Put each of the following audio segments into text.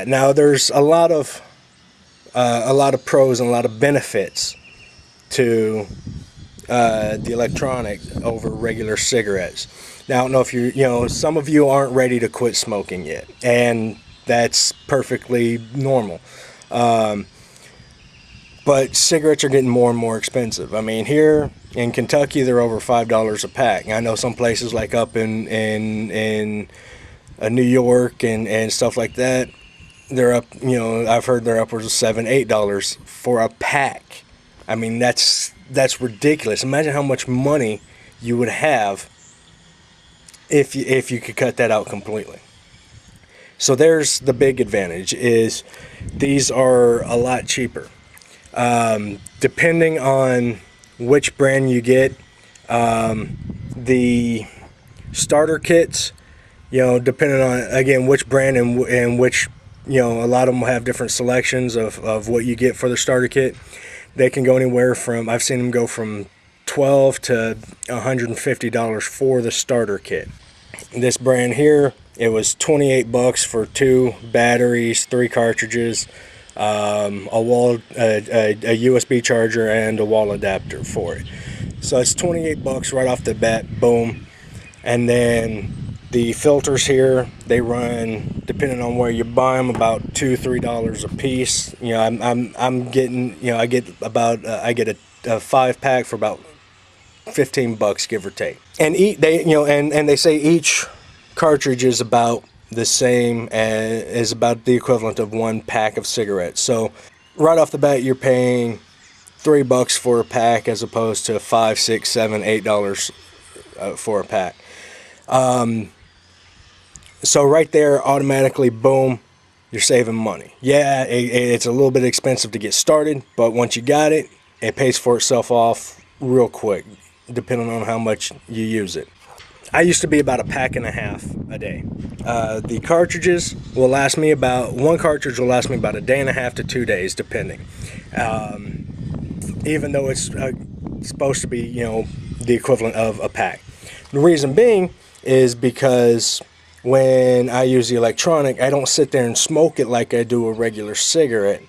Now there's a lot of pros and a lot of benefits to the electronic over regular cigarettes. Now I don't know if some of you aren't ready to quit smoking yet, and that's perfectly normal. But cigarettes are getting more and more expensive. I mean, here in Kentucky, they're over $5 a pack. I know some places like up in New York and stuff like that, they're up. I've heard they're upwards of $7, $8 for a pack. I mean, that's ridiculous. Imagine how much money you would have if you could cut that out completely. So there's the big advantage: is these are a lot cheaper. Depending on which brand you get, the starter kits, depending on, again, which brand and which, a lot of them will have different selections of what you get for the starter kit. They can go anywhere from, I've seen them go from $12 to $150 for the starter kit. This brand here, it was $28 for 2 batteries, 3 cartridges, a USB charger, and a wall adapter for it. So it's $28 right off the bat, boom. And then the filters here, they run, depending on where you buy them, about $2-3 a piece. I'm getting, I get about I get a 5-pack for about $15, give or take. And they say each cartridge is about the same as, is about the equivalent of 1 pack of cigarettes. So right off the bat, you're paying $3 for a pack as opposed to $5, $6, $7, $8 for a pack. So right there, automatically, boom, you're saving money. Yeah, it's a little bit expensive to get started, but once you got it, it pays for itself off real quick, depending on how much you use it. I used to be about a pack and a half a day. The cartridges will last me about, 1 cartridge will last me about a day and a half to 2 days, depending. Even though it's supposed to be, the equivalent of a pack. The reason being is because when I use the electronic, I don't sit there and smoke it like I do a regular cigarette.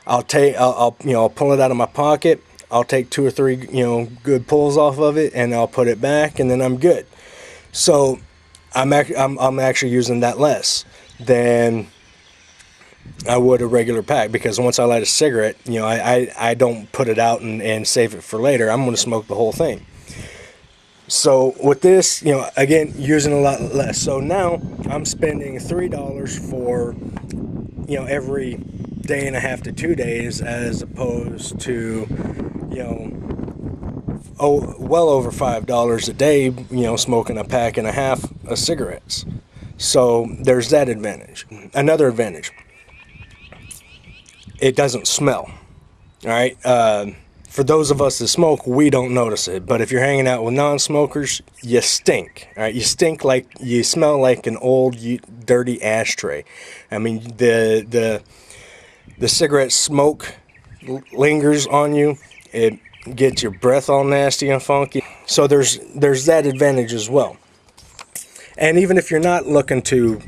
I'll pull it out of my pocket. I'll take 2 or 3, good pulls off of it, and I'll put it back, and then I'm good. So I'm actually using that less than I would a regular pack, because once I light a cigarette, I don't put it out and save it for later. I'm going to smoke the whole thing. So with this, again, using a lot less. So now I'm spending $3 for, every day and a half to 2 days, as opposed to, well over $5 a day, smoking a pack and a half of cigarettes. So there's that advantage. Another advantage: it doesn't smell. All right. For those of us that smoke, we don't notice it. But if you're hanging out with non-smokers, you stink. All right, you smell like an old, dirty ashtray. I mean, the cigarette smoke lingers on you. It gets your breath all nasty and funky. So there's that advantage as well. And even if you're not looking to,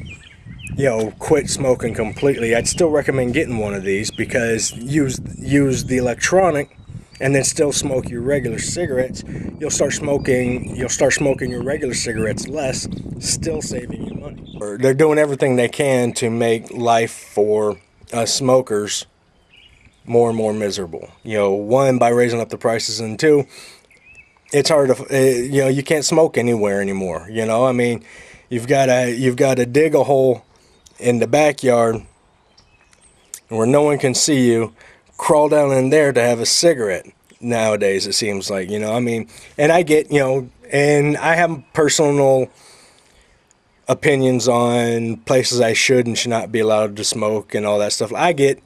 quit smoking completely, I'd still recommend getting one of these, because use the electronic and then still smoke your regular cigarettes. You'll start smoking your regular cigarettes less, still saving you money. They're doing everything they can to make life for us smokers more and more miserable. 1, by raising up the prices, and 2, it's hard to, you can't smoke anywhere anymore. I mean, you've got to dig a hole in the backyard where no one can see you, crawl down in there to have a cigarette nowadays, it seems like. I mean, and I get, and I have personal opinions on places I should and should not be allowed to smoke and all that stuff. I get,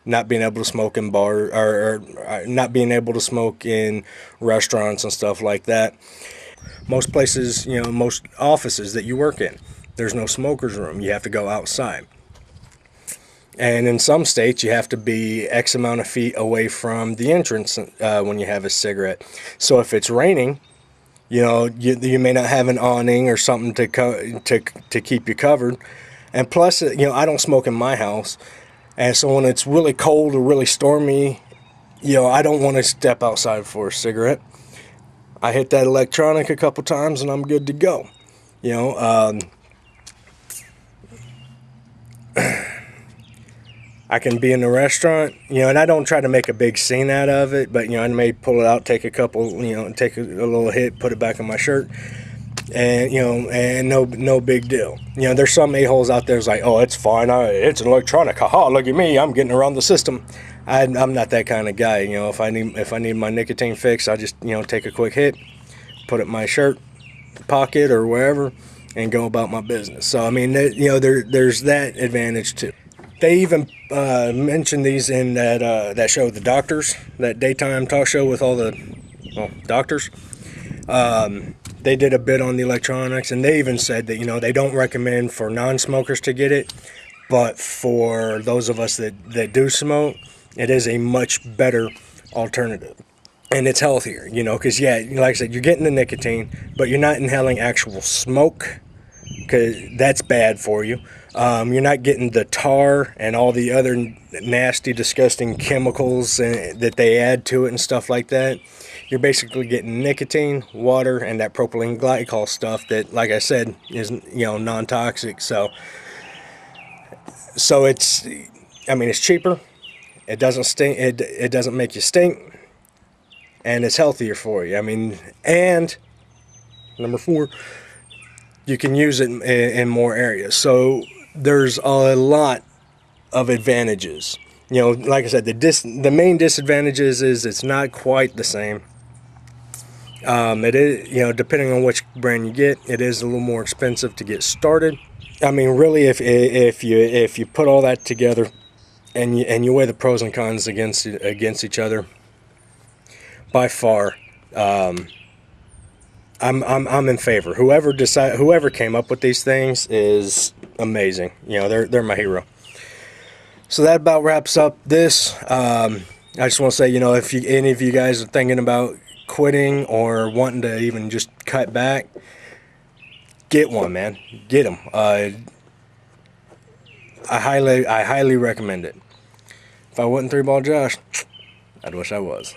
not being able to smoke in bars, or not being able to smoke in restaurants and stuff like that. Most places, most offices that you work in, there's no smoker's room. You have to go outside. And in some states, you have to be X amount of feet away from the entrance when you have a cigarette. So if it's raining, you may not have an awning or something to keep you covered. And plus, I don't smoke in my house. And so when it's really cold or really stormy, I don't want to step outside for a cigarette. I hit that electronic a couple times and I'm good to go. I can be in the restaurant, and I don't try to make a big scene out of it, but, I may pull it out, take a couple, take a little hit, put it back in my shirt, and, and no big deal. There's some a-holes out there who's like, oh, it's fine, it's an electronic, haha, look at me, I'm getting around the system. I'm not that kind of guy. If I need my nicotine fix, I just, take a quick hit, put it in my shirt pocket or wherever, and go about my business. So, I mean, there's that advantage too. They even mentioned these in that show, The Doctors, that daytime talk show with all the doctors. They did a bit on the electronics, and they even said that, they don't recommend for non-smokers to get it, but for those of us that do smoke, it is a much better alternative. And it's healthier, because, like I said, you're getting the nicotine, but you're not inhaling actual smoke, because that's bad for you. You're not getting the tar and all the other nasty, disgusting chemicals that they add to it and stuff like that. You're basically getting nicotine, water, and that propylene glycol stuff that, like I said, is non-toxic. So it's cheaper. It doesn't stink. It doesn't make you stink, and it's healthier for you. And number 4, you can use it in more areas. So there's a lot of advantages. Like I said, the main disadvantages is it's not quite the same. It is, depending on which brand you get, it is a little more expensive to get started. Really, if you put all that together and you weigh the pros and cons against each other, by far, I'm in favor. Whoever came up with these things is amazing. They're my hero. So that about wraps up this. I just want to say, if any of you guys are thinking about quitting or wanting to even just cut back, get one, man. Get them. I highly recommend it. If I wasn't 3 Ball Josh, I'd wish I was.